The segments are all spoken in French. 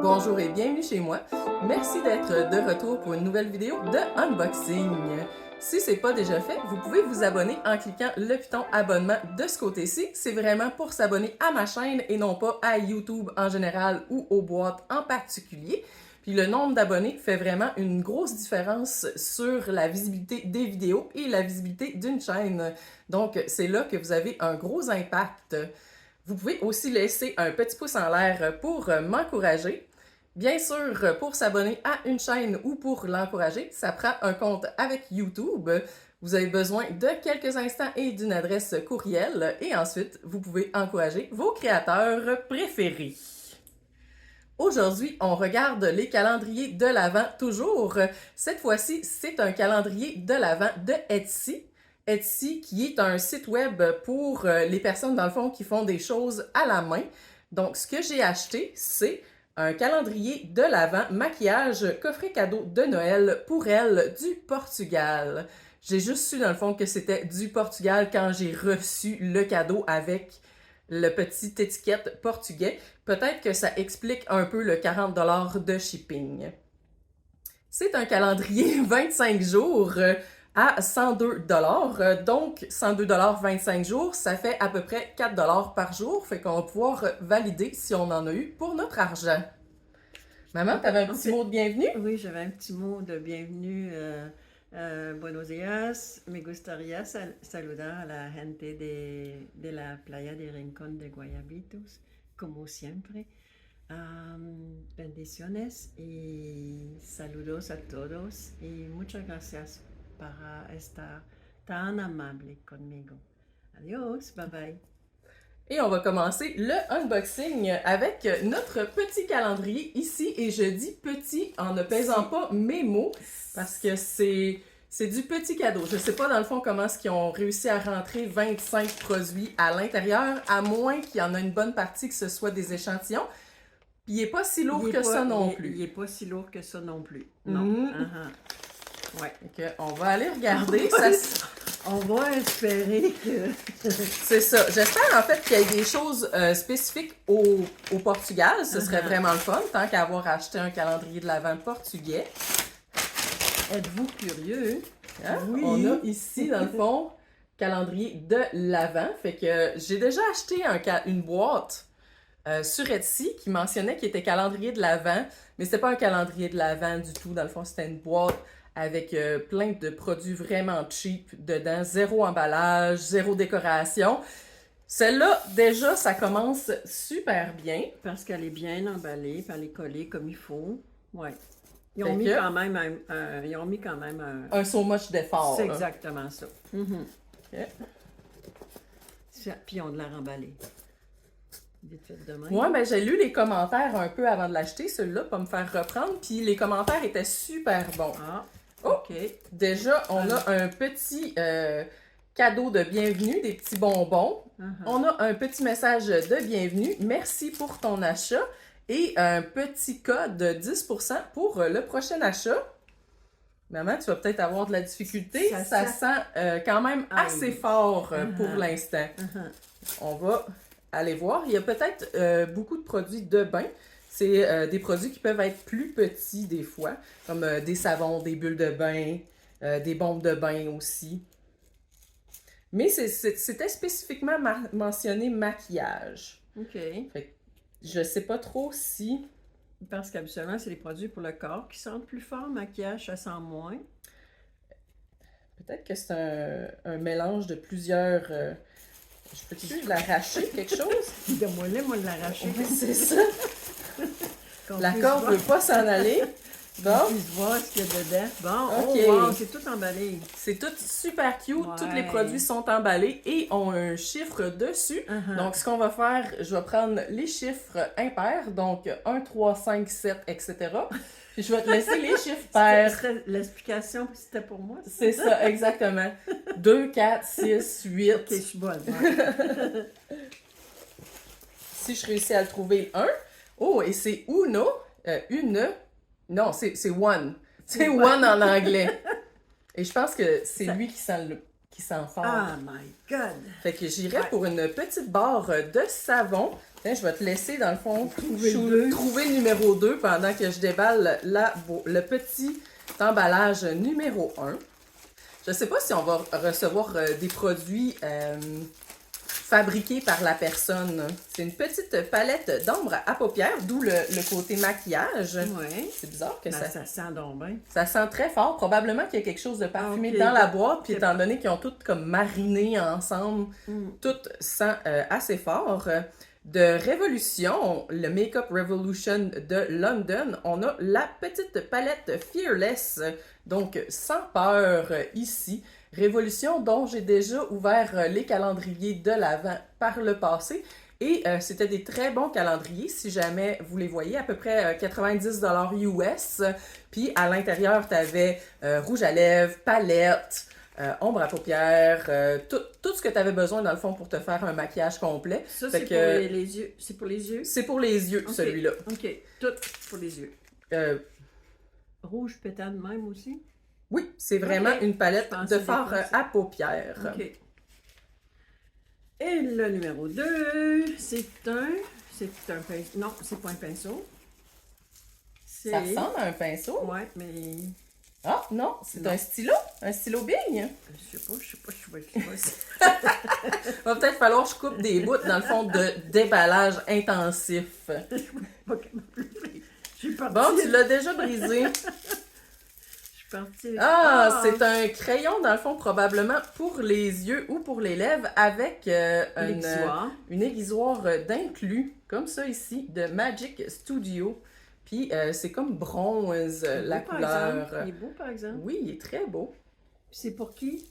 Bonjour et bienvenue chez moi. Merci d'être de retour pour une nouvelle vidéo de unboxing. Si ce n'est pas déjà fait, vous pouvez vous abonner en cliquant le piton abonnement de ce côté-ci. C'est vraiment pour s'abonner à ma chaîne et non pas à YouTube en général ou aux boîtes en particulier. Puis le nombre d'abonnés fait vraiment une grosse différence sur la visibilité des vidéos et la visibilité d'une chaîne. Donc c'est là que vous avez un gros impact. Vous pouvez aussi laisser un petit pouce en l'air pour m'encourager. Bien sûr, pour s'abonner à une chaîne ou pour l'encourager, ça prend un compte avec YouTube. Vous avez besoin de quelques instants et d'une adresse courriel. Et ensuite, vous pouvez encourager vos créateurs préférés. Aujourd'hui, on regarde les calendriers de l'Avent toujours. Cette fois-ci, c'est un calendrier de l'Avent de Etsy. Etsy, qui est un site web pour les personnes, dans le fond, qui font des choses à la main. Donc, ce que j'ai acheté, c'est un calendrier de l'Avent maquillage coffret cadeau de Noël pour elle du Portugal. J'ai juste su, dans le fond, que c'était du Portugal quand j'ai reçu le cadeau avec le petit étiquette portugais. Peut-être que ça explique un peu le 40$ de shipping. C'est un calendrier 25 jours à 102$. Donc, 102$ 25 jours, ça fait à peu près 4$ par jour. Fait qu'on va pouvoir valider si on en a eu pour notre argent. Maman, tu avais un petit mot de bienvenue? Oui, j'avais un petit mot de bienvenue. Buenos días, me gustaría saludar a la gente de la playa de Rincón de Guayabitos, como siempre. Bendiciones y saludos a todos y muchas gracias para estar tan amable conmigo. Adiós, bye bye. Et on va commencer le unboxing avec notre petit calendrier ici. Et je dis petit en ne pesant pas mes mots parce que c'est du petit cadeau. Je ne sais pas dans le fond comment est-ce qu'ils ont réussi à rentrer 25 produits à l'intérieur, à moins qu'il y en a une bonne partie que ce soit des échantillons. Puis il n'est pas si lourd que ça non plus. Il n'est pas si lourd que ça non plus. Non. Ouais. Donc, on va aller regarder. On va espérer que... C'est ça. J'espère en fait qu'il y ait des choses spécifiques au Portugal. Ce serait vraiment le fun, tant qu'à avoir acheté un calendrier de l'Avent portugais. Êtes-vous curieux? Hein? Oui. On a ici, dans le fond, calendrier de l'Avent. Fait que j'ai déjà acheté une boîte sur Etsy qui mentionnait qu'il était calendrier de l'Avent, mais c'était pas un calendrier de l'Avent du tout. Dans le fond, c'était une boîte avec plein de produits vraiment cheap dedans, zéro emballage, zéro décoration. Celle-là, déjà, ça commence super bien. Parce qu'elle est bien emballée, puis elle est collée comme il faut. Ouais. Ils ont mis quand même un so much d'effort. C'est exactement ça. Okay. Puis on de la remballée. Vite fait de même. Ouais, ben j'ai lu les commentaires un peu avant de l'acheter, celui-là, pour me faire reprendre. Puis les commentaires étaient super bons. Ah, OK. Déjà, on a un petit cadeau de bienvenue, des petits bonbons. On a un petit message de bienvenue. Merci pour ton achat. Et un petit code de 10% pour le prochain achat. Maman, tu vas peut-être avoir de la difficulté. Ça sent quand même assez fort pour l'instant. On va aller voir. Il y a peut-être beaucoup de produits de bain. C'est des produits qui peuvent être plus petits des fois, comme des savons, des bulles de bain, des bombes de bain aussi. Mais c'était spécifiquement mentionné maquillage. OK. Fait que je sais pas trop si... Parce qu'habituellement, c'est des produits pour le corps qui sentent plus fort. Maquillage, ça sent moins. Peut-être que c'est un mélange de plusieurs... Je peux-tu l'arracher, quelque chose? Donne-moi-le, moi, de l'arracher. Oui, c'est ça. La corde ne veut pas s'en aller. Bon. On puisse voir ce qu'il y a dedans. Bon, okay. Oh, wow, c'est tout emballé. C'est tout super cute. Ouais. Tous les produits sont emballés et ont un chiffre dessus. Donc, ce qu'on va faire, je vais prendre les chiffres impairs. Donc, 1, 3, 5, 7, etc. Puis, je vais te laisser les chiffres pairs. L'explication, c'était pour moi. C'est ça, exactement. 2, 4, 6, 8. OK, je suis bonne. Ouais. Si je réussis à le trouver, 1. Oh, et c'est uno. Une. Non, c'est one. C'est one en anglais. Et je pense que c'est lui qui sent fort. Oh my God! Fait que j'irais pour une petite barre de savon. Tiens, je vais te laisser, dans le fond, Trouver trouver le numéro 2 pendant que je déballe le petit emballage numéro 1. Je sais pas si on va recevoir des produits fabriqués par la personne. C'est une petite palette d'ombre à paupières, d'où le côté maquillage. Oui. C'est bizarre que Ben, ça sent donc bien. ça sent très fort. Probablement qu'il y a quelque chose de parfumé Ok. dans la boîte, puis Ok. étant donné qu'ils ont toutes comme mariné ensemble, tout sent assez fort. De Révolution, le Makeup Revolution de London, on a la petite palette Fearless, donc sans peur ici. Révolution dont j'ai déjà ouvert les calendriers de l'Avent par le passé. Et c'était des très bons calendriers, si jamais vous les voyez, à peu près 90$ US. Puis à l'intérieur, tu avais rouge à lèvres, palette, ombre à paupières, tout ce que tu avais besoin dans le fond pour te faire un maquillage complet. Ça, Fait c'est que, pour les yeux. C'est pour les yeux? C'est pour les yeux, Ok. celui-là. OK. Tout pour les yeux. Euh, Rouge pétale même aussi? oui, c'est vraiment Ok. une palette Je pensais de fard des fois, à paupières. OK. Et le numéro 2, c'est un pinceau. Non, c'est pas un pinceau. C'est... Ça ressemble à un pinceau. Ouais, mais... Ah, non, c'est Non. un stylo Bing. Je sais pas. Va peut-être falloir que je coupe des bouts dans le fond de déballage intensif. Je suis partie. Bon, tu l'as déjà brisé. Je suis partie. Ah, c'est un crayon dans le fond probablement pour les yeux ou pour les lèvres avec une aiguisoire d'inclus, comme ça ici, de Magic Studio. Puis c'est comme bronze la couleur. Il est beau, par exemple. Oui, il est très beau. Puis c'est pour qui?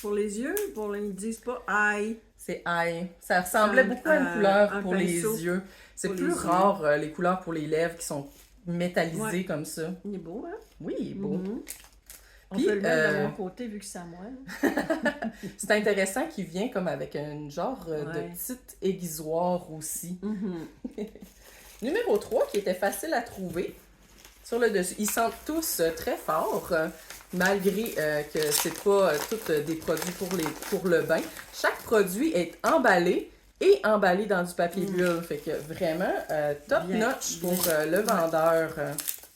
Pour les yeux? Ils disent pas « aïe ». C'est aïe. Ça ressemblait beaucoup à une couleur un pour les pinceau yeux. C'est pour plus les rare les couleurs pour les lèvres qui sont métallisées Ouais. comme ça. Il est beau, hein? Oui, il est beau. Mhm. On Puis, peut le mettre de mon côté vu que c'est à moi. là. C'est intéressant qu'il vient comme avec un genre de Ouais. petite aiguisoire aussi. Mhm. Numéro 3 qui était facile à trouver sur le dessus. Ils sentent tous très fort, malgré que c'est pas tous des produits pour le bain. Chaque produit est emballé et emballé dans du papier bulle. Fait que vraiment top Bien, notch pour bien. le vendeur,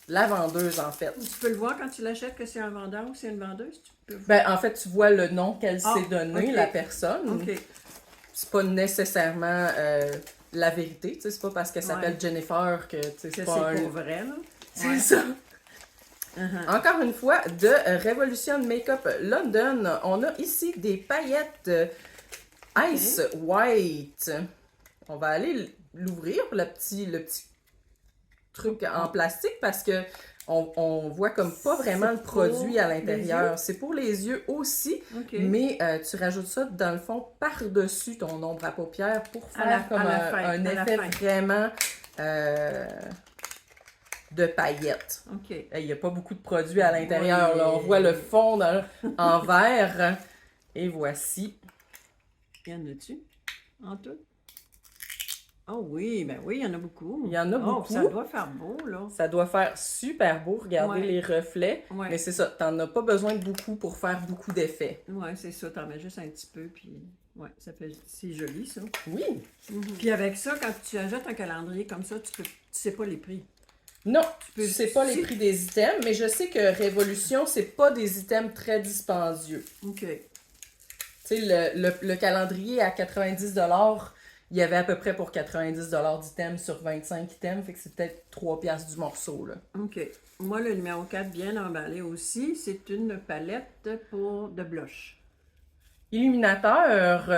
la vendeuse en fait. Tu peux le voir quand tu l'achètes que c'est un vendeur ou c'est une vendeuse? Tu peux voir. Ben, en fait, tu vois le nom qu'elle Ah, s'est donné, ok. la personne. OK. C'est pas nécessairement la vérité. Tu sais, c'est pas parce qu'elle s'appelle Ouais. Jennifer que tu sais, Que c'est c'est pas pour vrai, là. C'est Ouais. ça. Uh-huh. Encore une fois, de Revolution Makeup London, on a ici des paillettes Ice White. On va aller l'ouvrir, le petit truc en plastique, parce que on voit comme pas vraiment C'est le produit pour à les l'intérieur. yeux? C'est pour les yeux aussi, OK. mais tu rajoutes ça dans le fond par-dessus ton ombre à paupières pour À faire la- comme à la fin, un à la effet fin. vraiment de paillettes. OK. Il n'y a pas beaucoup de produits à l'intérieur. Oui. Là. On voit le fond en vert. Et voici. Il y en a-tu? En tout? Oh oui, ben oui, il y en a beaucoup. Il y en a Oh, beaucoup. ça doit faire beau, là. Ça doit faire super beau. Regardez Ouais. les reflets. Ouais. Mais c'est ça, t'en as pas besoin de beaucoup pour faire beaucoup d'effets. Ouais, c'est ça, t'en mets juste un petit peu, puis ouais, ça fait, c'est joli, ça. Oui. Puis avec ça, quand tu achètes un calendrier comme ça, tu sais pas les prix. Non, peux- je sais pas les si- prix des items, mais je sais que Révolution, c'est pas des items très dispendieux. OK. Tu sais, le calendrier à 90$, il y avait à peu près pour 90$ d'items sur 25 items, fait que c'est peut-être 3$ du morceau, là. OK. Moi, le numéro 4, bien emballé aussi, c'est une palette de blush. Illuminateur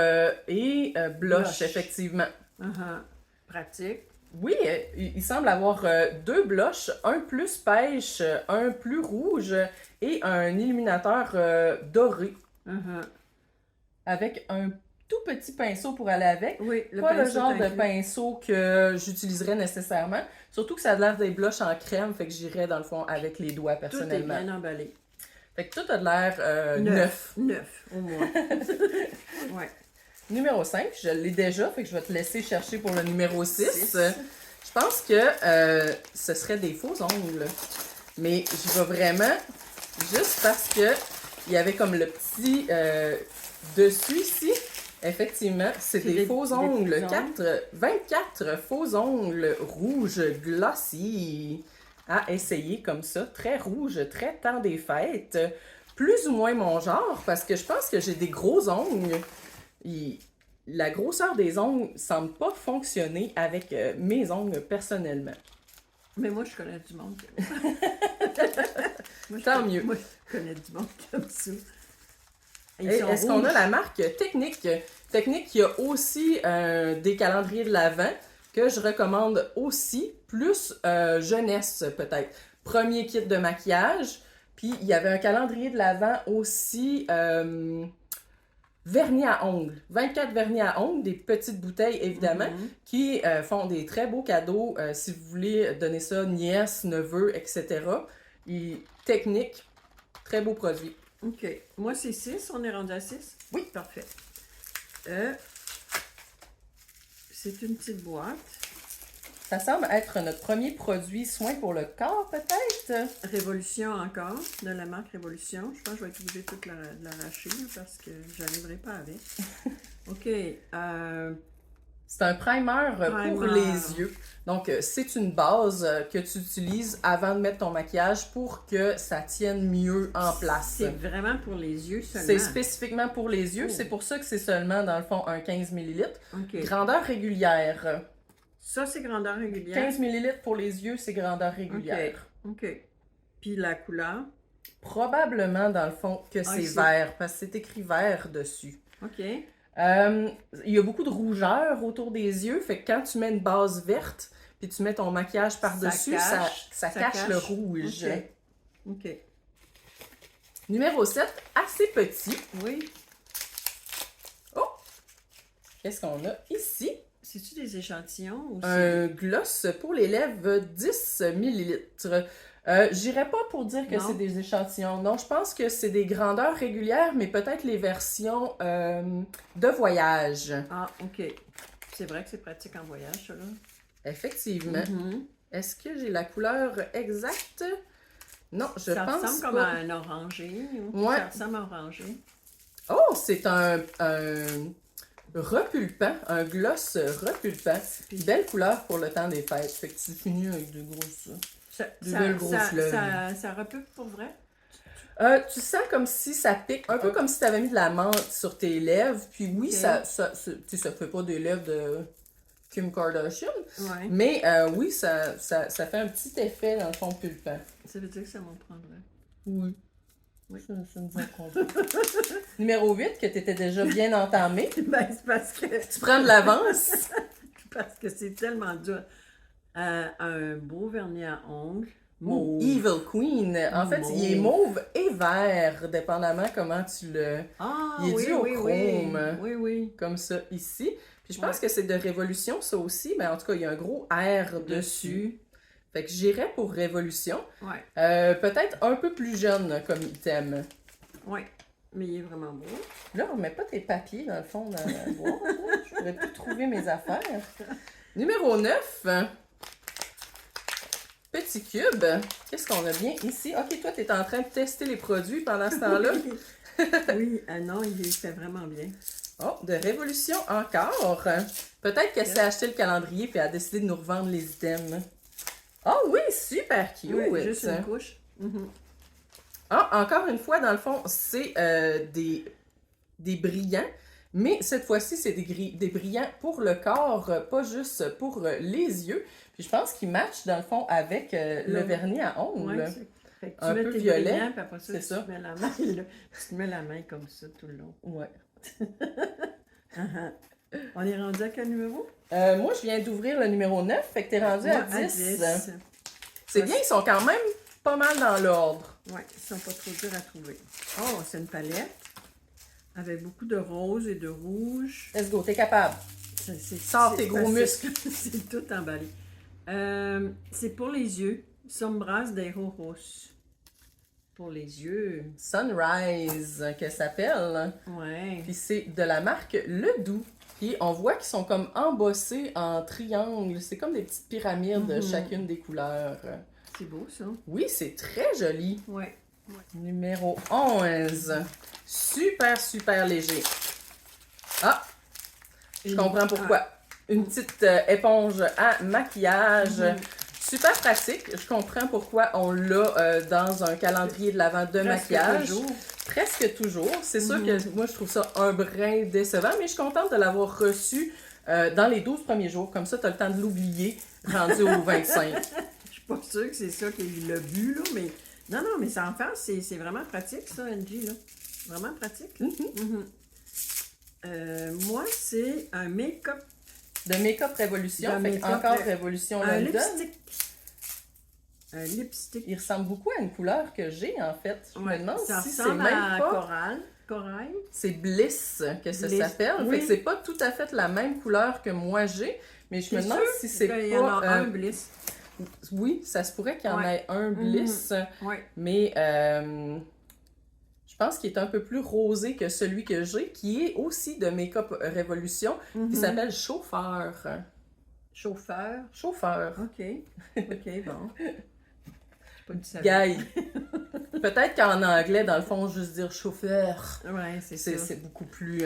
et blush, Blush. effectivement. Uh-huh. Pratique. Oui, il semble avoir deux blushs, un plus pêche, un plus rouge et un illuminateur doré Uh-huh. avec un tout petit pinceau pour aller avec. Oui, Pas le pinceau genre est de inclus. pinceau que j'utiliserais nécessairement. Surtout que ça a l'air des blushs en crème, fait que j'irais dans le fond avec les doigts Tout est personnellement. bien emballé. Fait que tout a de l'air neuf. Neuf, au moins. Ouais. Numéro 5, je l'ai déjà, fait que je vais te laisser chercher pour le numéro 6. Six. Je pense que ce serait des faux ongles. Mais je vais vraiment, juste parce que il y avait comme le petit dessus ici, Effectivement, c'est C'est des faux des ongles. petits ongles. 24 faux ongles rouges glossy à essayer comme ça. Très rouge, très temps des fêtes. Plus ou moins mon genre parce que je pense que j'ai des gros ongles. La grosseur des ongles semble pas fonctionner avec mes ongles personnellement. Mais moi, je connais du monde. Tant mieux. Moi, je connais du monde comme ça. Est-ce qu'on a la marque Technique? Technique qui a aussi des calendriers de l'Avent que je recommande aussi, plus jeunesse peut-être. Premier kit de maquillage, puis il y avait un calendrier de l'Avent aussi vernis à ongles. 24 vernis à ongles, des petites bouteilles évidemment, qui font des très beaux cadeaux si vous voulez donner ça nièce, neveu, etc. Et Technique, très beau produit. OK. Moi, c'est 6. On est rendu à 6? Oui. Parfait. C'est une petite boîte. Ça semble être notre premier produit soin pour le corps, peut-être? Révolution encore, de la marque Révolution. Je pense que je vais être obligée de tout l'arracher là, parce que je n'arriverai pas avec. OK. C'est un primer pour les yeux. Donc, c'est une base que tu utilises avant de mettre ton maquillage pour que ça tienne mieux en place. C'est vraiment pour les yeux seulement. C'est spécifiquement pour les yeux. Oh. C'est pour ça que c'est seulement, dans le fond, un 15 ml. OK. Grandeur régulière. Ça, c'est grandeur régulière. 15 ml pour les yeux, c'est grandeur régulière. OK. Puis la couleur? Probablement, dans le fond, que c'est vert, parce que c'est écrit vert dessus. OK. Il y a beaucoup de rougeur autour des yeux, fait que quand tu mets une base verte, puis tu mets ton maquillage par-dessus, ça cache le rouge. OK. Numéro 7, assez petit. Oui. Oh! Qu'est-ce qu'on a ici? C'est-tu des échantillons ou Un gloss pour les lèvres 10 ml. J'irais pas pour dire que c'est des échantillons. Non, je pense que c'est des grandeurs régulières, mais peut-être les versions de voyage. Ah, OK. C'est vrai que c'est pratique en voyage, ça, là. Effectivement. Est-ce que j'ai la couleur exacte? Non, je pense pas. Ça ressemble comme à un orangé. Ouais. Ça ressemble à un orangé. Oh, c'est un repulpant, un gloss repulpant. Belle couleur pour le temps des fêtes. Fait que tu finis avec de grosses... Ça repulpe pour vrai? Tu sens comme si ça pique, un peu comme si tu avais mis de la menthe sur tes lèvres. Puis oui, ça fait pas des lèvres de Kim Kardashian. Ouais. Mais oui, ça fait un petit effet dans le fond pulpant. Ça veut dire que ça m'en prendrait. Oui. Ça nous en prend. Numéro 8, que tu étais déjà bien entamé. Ben, c'est parce que... Tu prends de l'avance. Parce que c'est tellement dur. Un beau vernis à ongles. Mauve. Evil Queen. En fait, il est mauve et vert, dépendamment comment tu le... Ah, il est oui, dû au oui, chrome. Oui. Comme ça, ici. Puis je pense que c'est de Révolution, ça aussi. Mais en tout cas, il y a un gros R dessus. Fait que j'irais pour Révolution. Ouais. Peut-être un peu plus jeune comme item. Ouais. Mais il est vraiment beau. Là, on met pas tes papiers dans le fond dans la boîte. Je pourrais plus trouver mes affaires. Numéro 9. Petit cube. Qu'est-ce qu'on a bien ici? Ok, toi, tu es en train de tester les produits pendant ce temps-là. Oui, non, il fait vraiment bien. Oh, de Révolution encore. Peut-être qu'elle s'est acheté le calendrier puis elle a décidé de nous revendre les items. Oh oui, super cute! Oui, juste une couche. Ah, encore une fois, dans le fond, c'est des brillants, mais cette fois-ci, c'est des brillants pour le corps, pas juste pour les yeux. Puis je pense qu'ils matchent, dans le fond, avec le vernis à ongles. Ouais, un peu violet. Brillants, puis après ça, tu te mets la main, là. Tu te mets la main comme ça tout le long. Ouais. On est rendu à quel numéro? Moi, je viens d'ouvrir le numéro 9, fait que t'es rendu à 10. C'est bien, ils sont quand même pas mal dans l'ordre. Oui, ils sont pas trop durs à trouver. Oh, c'est une palette avec beaucoup de rose et de rouge. Let's go, t'es capable. Sors tes gros muscles. C'est tout emballé. C'est pour les yeux. Sombras de Rojos. Pour les yeux. Sunrise, que ça s'appelle. Ouais. Puis c'est de la marque Le Doux. Puis on voit qu'ils sont comme embossés en triangle. C'est comme des petites pyramides, chacune des couleurs. C'est beau, ça. Oui, c'est très joli. Ouais. Numéro 11. Super, super léger. Ah, Je comprends pourquoi. Une petite éponge à maquillage. Super pratique. Je comprends pourquoi on l'a dans un calendrier de l'Avent de maquillage. Presque toujours. C'est sûr que moi, je trouve ça un brin décevant, mais je suis contente de l'avoir reçu dans les 12 premiers jours. Comme ça, tu as le temps de l'oublier, rendu au 25. Je suis pas sûre que c'est ça qu'il a bu, là, mais... Non, mais ça en fait, c'est vraiment pratique, ça, Angie, là. Vraiment pratique. Moi, c'est un make-up. De Make-up Révolution. Encore Révolution London. Un lipstick. Il ressemble beaucoup à une couleur que j'ai, en fait. Je me demande si c'est même pas... Corail. C'est Bliss que ça s'appelle. Oui. Fait que c'est pas tout à fait la même couleur que moi j'ai, mais je me demande si c'est pas... Il y en a un Bliss. Oui, ça se pourrait qu'il y en ait un Bliss, mais je pense qu'il est un peu plus rosé que celui que j'ai, qui est aussi de Make-up Révolution, qui s'appelle Chauffeur. Chauffeur? Chauffeur. OK, bon. Pas du savon. Guy. Peut-être qu'en anglais, dans le fond, juste dire chauffeur. Ouais, c'est beaucoup plus...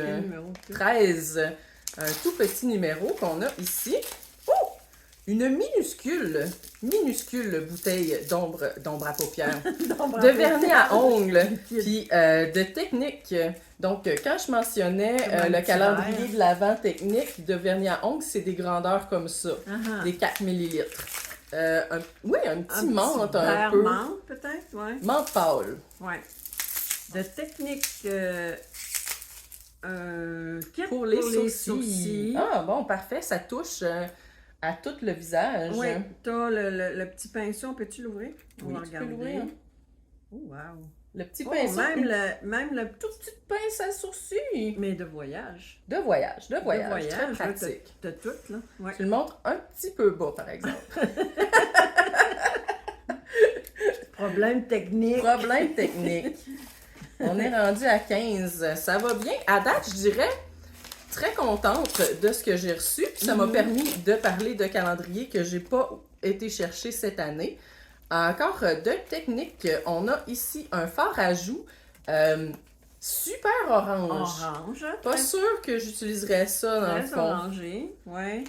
13. Un tout petit numéro qu'on a ici. Oh! Une minuscule bouteille d'ombre à paupières. De vernis à ongles. Puis de technique. Donc, quand je mentionnais le calendrier de l'Avent technique de vernis à ongles, c'est des grandeurs comme ça. Des 4 millilitres. Un petit menthe un peu. Menthe, peut-être, ouais. Menthe pâle. Ouais. De technique, kit pour les sourcils. Ah bon, parfait. Ça touche à tout le visage. Oui, t'as le petit pinceau. Peux-tu l'ouvrir? Oui, tu peux l'ouvrir. Oh, wow. Le petit pinceau. Même le tout petit pince à sourcils. Mais de voyage. De voyage. Très pratique. T'as tout, là. Ouais. Tu le montres un petit peu bas, par exemple. Problème technique. On est rendu à 15. Ça va bien. À date, je dirais, très contente de ce que j'ai reçu. Puis ça m'a permis de parler de calendrier que j'ai pas été chercher cette année. Encore de technique, on a ici un fard à joues super orange. Pas sûr que j'utiliserais ça dans le fond. Orangé, ouais.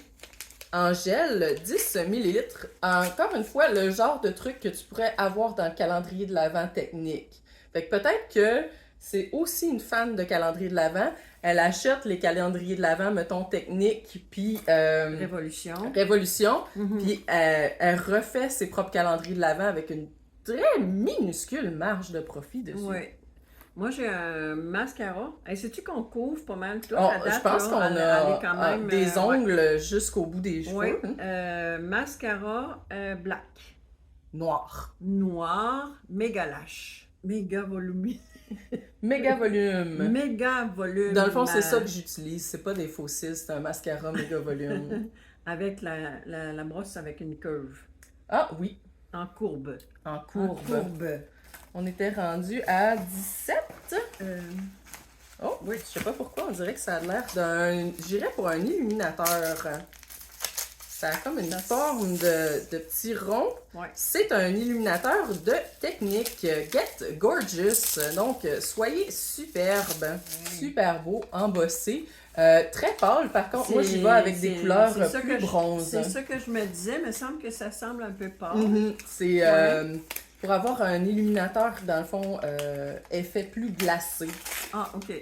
En gel, 10 ml. Encore une fois, le genre de truc que tu pourrais avoir dans le calendrier de l'Avent technique. Fait que peut-être que c'est aussi une fan de calendrier de l'Avent. Elle achète les calendriers de l'Avent, mettons, technique, puis... Révolution. Puis elle refait ses propres calendriers de l'Avent avec une très minuscule marge de profit dessus. Oui. Moi, j'ai un mascara. Sais-tu qu'on couvre pas mal tout? Je pense qu'on a quand même, des ongles jusqu'au bout des cheveux. Oui. Mascara black. Noir. Méga lâche. Méga volumineux. Méga volume. Dans le fond, c'est ça que j'utilise. C'est pas des fossiles, c'est un mascara méga volume. Avec la brosse avec une curve. Ah oui. En courbe. On était rendu à 17. Oh, oui. Je sais pas pourquoi, on dirait que ça a l'air d'un... J'irais pour un illuminateur. Ça a comme une forme de petit rond. Ouais. C'est un illuminateur de technique Get Gorgeous. Donc, soyez superbe, super beau, embossé. Très pâle, par contre, moi j'y vais avec des couleurs plus bronzes. C'est ça que je me disais, mais il me semble que ça semble un peu pâle. C'est pour avoir un illuminateur, dans le fond, effet plus glacé. Ah, OK.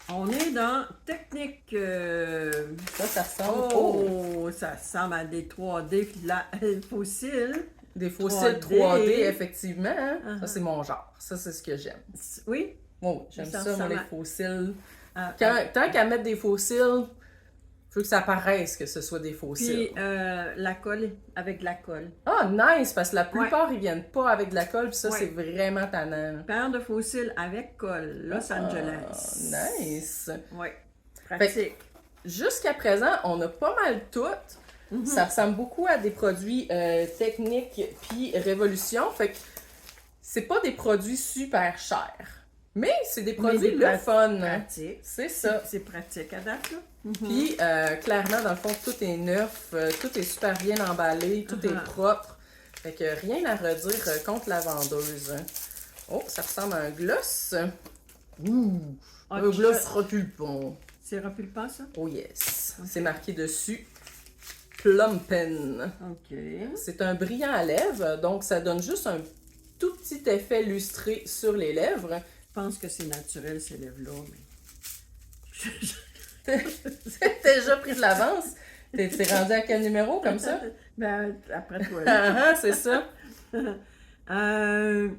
On est dans technique... Ça ressemble... ça ressemble à des 3D fossiles. Des fossiles 3D, effectivement. Hein? Ça, c'est mon genre. Ça, c'est ce que j'aime. Oui? Oui, j'aime ça, moi, les fossiles. Tant qu'à mettre des fossiles, il faut que ça paraisse que ce soit des fossiles. Puis, la colle, avec de la colle. Ah, nice! Parce que la plupart, ils viennent pas avec de la colle, puis ça, c'est vraiment tannant. Paire de fossiles avec colle, Los Angeles. Nice! Oui, pratique. Jusqu'à présent, on a pas mal tout. Ça ressemble beaucoup à des produits techniques puis Révolution. Fait que c'est pas des produits super chers. Mais c'est des produits le fun. Pratique. C'est ça. C'est pratique à date, là. Puis, clairement, dans le fond, tout est neuf, tout est super bien emballé, tout est propre. Fait que rien à redire contre la vendeuse. Oh, ça ressemble à un gloss. Ouh! Un gloss rotulpon. Sirop pulpant, ça? Oh yes! Ok. C'est marqué dessus Plumpin. OK. C'est un brillant à lèvres, donc ça donne juste un tout petit effet lustré sur les lèvres. Je pense que c'est naturel, ces lèvres-là, C'est déjà pris de l'avance. T'es rendu à quel numéro comme ça? Ben, après toi. Ah, ah, c'est ça. Euh,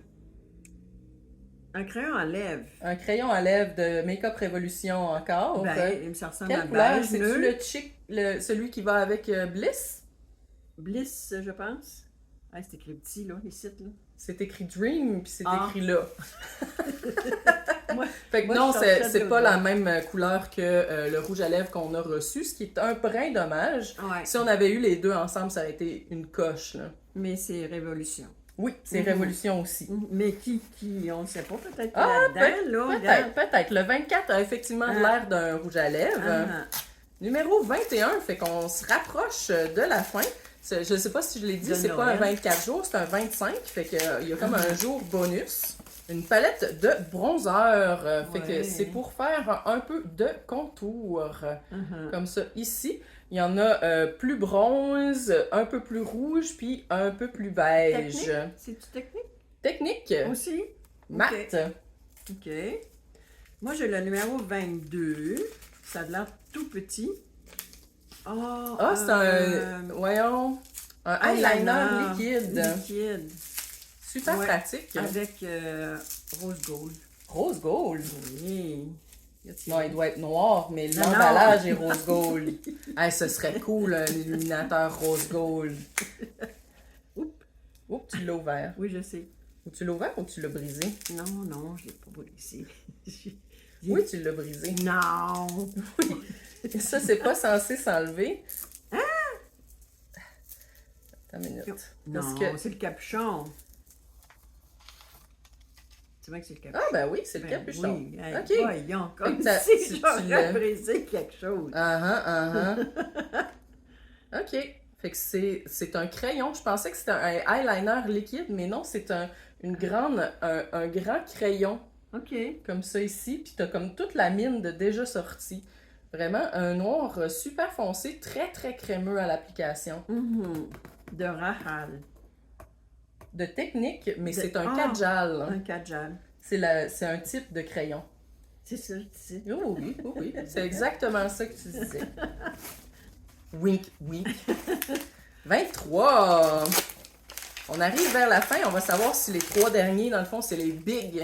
un crayon à lèvres. Un crayon à lèvres de Make-up Révolution encore. Ben, ça ressemble à Quelle couleur? beige, C'est-tu bleu. le chic, celui qui va avec Bliss? Bliss, je pense. Ah, c'est écrit petit, là, ici, là. C'est écrit Dream, puis c'est Ah. écrit là. Moi, Fait que moi, non, je sortais c'est de pas là. la même couleur que le rouge à lèvres qu'on a reçu, ce qui est un brin dommage. Ouais. Si on avait eu les deux ensemble, ça aurait été une coche, là. Mais c'est Révolution. Oui, c'est Mhm. Révolution aussi. Mais qui, on ne sait pas, peut-être que Ah, là-dedans, là, regarde. Peut-être. Le 24 a effectivement l'air d'un rouge à lèvres. Ah, Numéro 21, fait qu'on se rapproche de la fin. Je ne sais pas si je l'ai dit, De c'est pas un Noël. 24 jours, c'est un 25. Fait qu'il y a comme un jour bonus. Une palette de bronzer. Fait que Ouais. c'est pour faire un peu de contour. uh-huh. Comme ça, ici, il y en a plus bronze, un peu plus rouge, puis un peu plus beige. Technique? C'est-tu technique? Technique. Aussi? Mat. OK. Moi, j'ai le numéro 22. Ça a l'air tout petit. Oh, Ah, c'est voyons, un eyeliner liquide. Liquide. Super Ouais. pratique. Avec rose gold. Rose gold. Oui. Non, il doit être noir, mais Non, l'emballage est rose gold. Hey, ce serait cool, un illuminateur rose gold. Oups. Oups, tu l'as ouvert. Oui, je sais. Ou tu l'as ouvert ou tu l'as brisé? Non, je l'ai pas brisé. Oui, tu l'as brisé. Non. Et ça, c'est pas censé s'enlever. Attends une minute. Non, Parce que... c'est le capuchon. C'est vrai que c'est le capuchon. Ah, ben oui, c'est le Ben capuchon. Oui, hey, OK. voyons, comme Fait que si tu j'aurais l'as- brisé quelque chose. OK. Fait que c'est un crayon. Je pensais que c'était un eyeliner liquide, mais non, c'est un grand crayon, OK. comme ça ici. Puis t'as comme toute la mine de déjà sortie. Vraiment un noir super foncé, très très crémeux à l'application. Mhm. De Rahal. De technique, mais De- c'est un Ah! kajal. Un kajal. C'est un type de crayon. C'est ça, je dis. Oh oui, oh oui. C'est exactement ça que tu disais. Wink, wink. 23. On arrive vers la fin. On va savoir si les 3 derniers, dans le fond, c'est les big.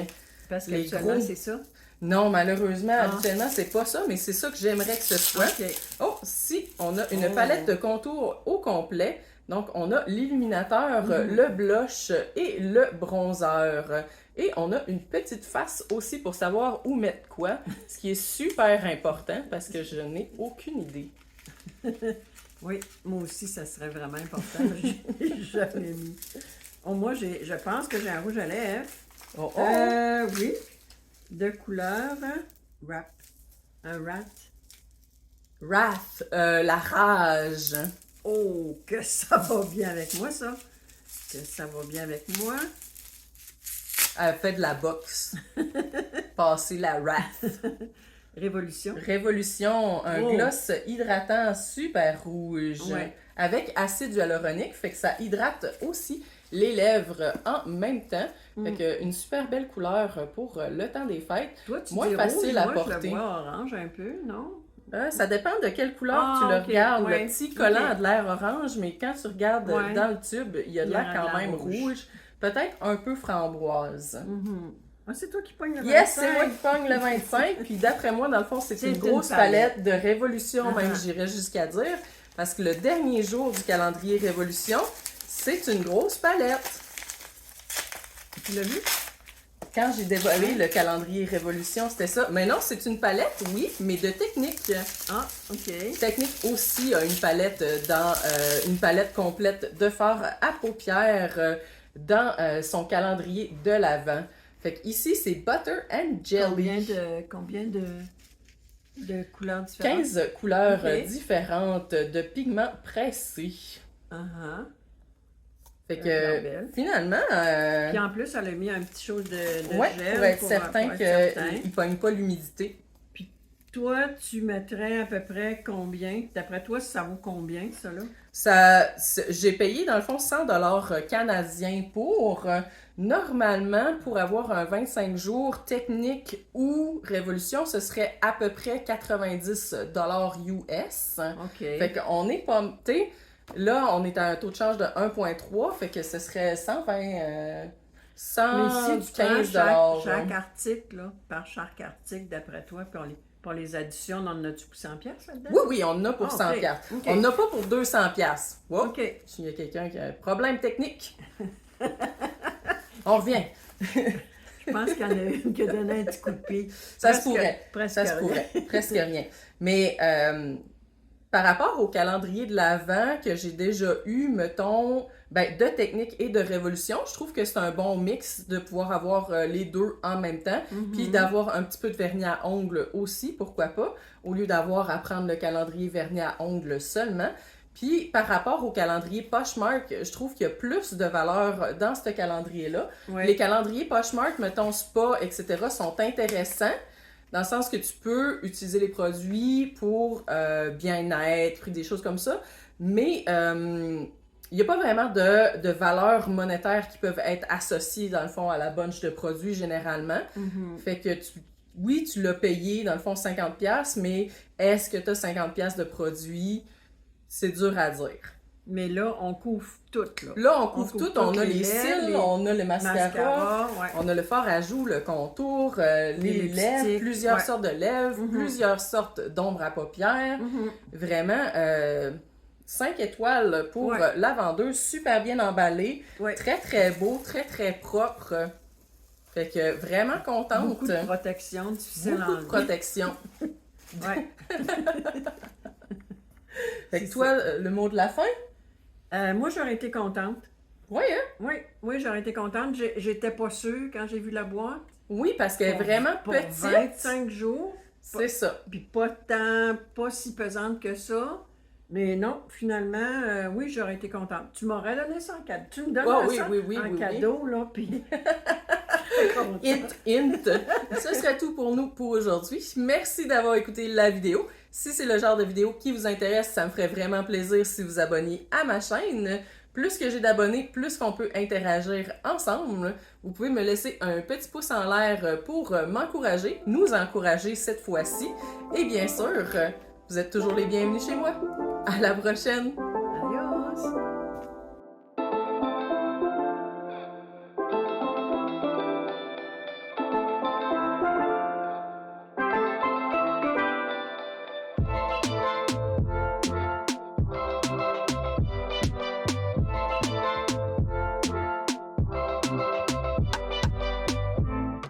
Parce que Les actuellement, gros. c'est ça. Non, malheureusement, Ah. habituellement, c'est pas ça, mais c'est ça que j'aimerais que ce soit. OK. Oh, si, on a une Oh. palette de contours au complet. Donc, on a l'illuminateur, Mhm. le blush et le bronzer. Et on a une petite face aussi pour savoir où mettre quoi, ce qui est super important parce que je n'ai aucune idée. Oui, moi aussi, ça serait vraiment important. mais j'ai jamais mis. Oh, moi, je pense que j'ai un rouge à lèvres. Oh, oh. Oui. De couleur wrap. Un rat. Wrath, la rage. Oh, que ça va bien avec moi, ça. Que ça va bien avec moi. Elle fait de la boxe. Passer la wrath. Révolution. Révolution, un Oh. gloss hydratant super rouge. Ouais. Avec acide hyaluronique, fait que ça hydrate aussi les lèvres en même temps. Fait que une super belle couleur pour le temps des fêtes. Toi, tu Moins dis facile rouge, à moi, porter. je le vois orange un peu, non? Ça dépend de quelle couleur Ah, tu le ok, regardes. ouais, Le petit collant ok. a de l'air orange, mais quand tu regardes Ouais. dans le tube, il y a de Il y l'air a quand de l'air même rouge. rouge. Peut-être un peu framboise. Mhm. Ah, c'est toi qui pognes le Yes, 25. c'est moi qui pogne le 25. Puis d'après moi, dans le fond, c'est C'est une une grosse palette. palette de révolution, même Uh-huh. j'irais jusqu'à dire. Parce que le dernier jour du calendrier Révolution, c'est une grosse palette. Tu l'as vu? Quand j'ai dévoilé le calendrier Révolution, c'était ça. Mais non, c'est une palette, oui, mais de technique. Ah, OK. Technique aussi a une palette une palette complète de fard à paupières dans son calendrier de l'Avent. Fait que ici, c'est Butter and Jelly. Combien de couleurs différentes? 15 couleurs Ok. différentes de pigments pressés. Uh-huh. Fait Ça a que l'air belle. finalement, Puis en plus, elle a mis un petit chose de ouais, gel pour être certain pour être certain. qu'il ne pogne pas l'humidité. Toi, tu mettrais à peu près combien? D'après toi, ça vaut combien, ça, là? J'ai payé dans le fond 100 $ canadiens pour. Normalement, pour avoir un 25 jours technique ou révolution, ce serait à peu près 90 $ US. OK. Fait qu'on est pas. Tu sais, là, on est à un taux de change de 1,3, fait que ce serait 120. Mais si tu prends 115 chaque article, là, par chaque article, d'après toi, puis pour les additions, on en a-tu pour 100 pièces là-dedans? Oui, oui, on en a pour 100 OK. piastres. OK. On n'en a pas pour 200 piastres. Wow. OK. Il y a quelqu'un qui a un problème technique. On revient. Je pense qu'il y en a une qui a donné un petit coup de pied. Ça se pourrait. Presque Ça se rien. pourrait. Presque rien. Mais par rapport au calendrier de l'Avent que j'ai déjà eu, mettons, de technique et de révolution, je trouve que c'est un bon mix de pouvoir avoir les deux en même temps, puis d'avoir un petit peu de vernis à ongles aussi, pourquoi pas, au lieu d'avoir à prendre le calendrier vernis à ongles seulement. Puis par rapport au calendrier Poshmark, je trouve qu'il y a plus de valeur dans ce calendrier-là. Oui. Les calendriers Poshmark, mettons spa, etc., sont intéressants dans le sens que tu peux utiliser les produits pour bien-être, des choses comme ça, mais il n'y a pas vraiment de valeur monétaire qui peuvent être associées, dans le fond, à la bunch de produits, généralement. Fait que oui, tu l'as payé, dans le fond, 50$, mais est-ce que tu as 50$ de produits? C'est dur à dire. Mais là, on couvre tout, là. Là, on couvre tout. On a les cils, on a le mascaras, ouais. on a le fort à joues, le contour, les lèvres, plusieurs ouais. sortes de lèvres, plusieurs sortes d'ombres à paupières. Vraiment, 5 étoiles pour Ouais. la vendeuse, super bien emballé, Ouais. très très beau, très très propre. Fait que vraiment contente. Beaucoup de protection, difficile à Beaucoup de enlever. protection. Ouais. Fait que C'est toi, le mot de la fin? Moi, j'aurais été contente. Oui, hein? Oui, j'aurais été contente. J'étais pas sûre quand j'ai vu la boîte. Oui, parce qu'elle est vraiment Pour petite. 25 jours. C'est ça. Puis pas si pesante que ça. Mais non, finalement, oui, j'aurais été contente. Tu m'aurais donné ça en cadeau. Tu me donnes Oh, oui, ça oui, oui, en oui, cadeau, là, puis... Hint. Ce serait tout pour nous pour aujourd'hui. Merci d'avoir écouté la vidéo. Si c'est le genre de vidéo qui vous intéresse, ça me ferait vraiment plaisir si vous abonniez à ma chaîne. Plus que j'ai d'abonnés, plus qu'on peut interagir ensemble. Vous pouvez me laisser un petit pouce en l'air pour m'encourager, nous encourager cette fois-ci. Et bien sûr, vous êtes toujours les bienvenus chez moi. À la prochaine! Adios!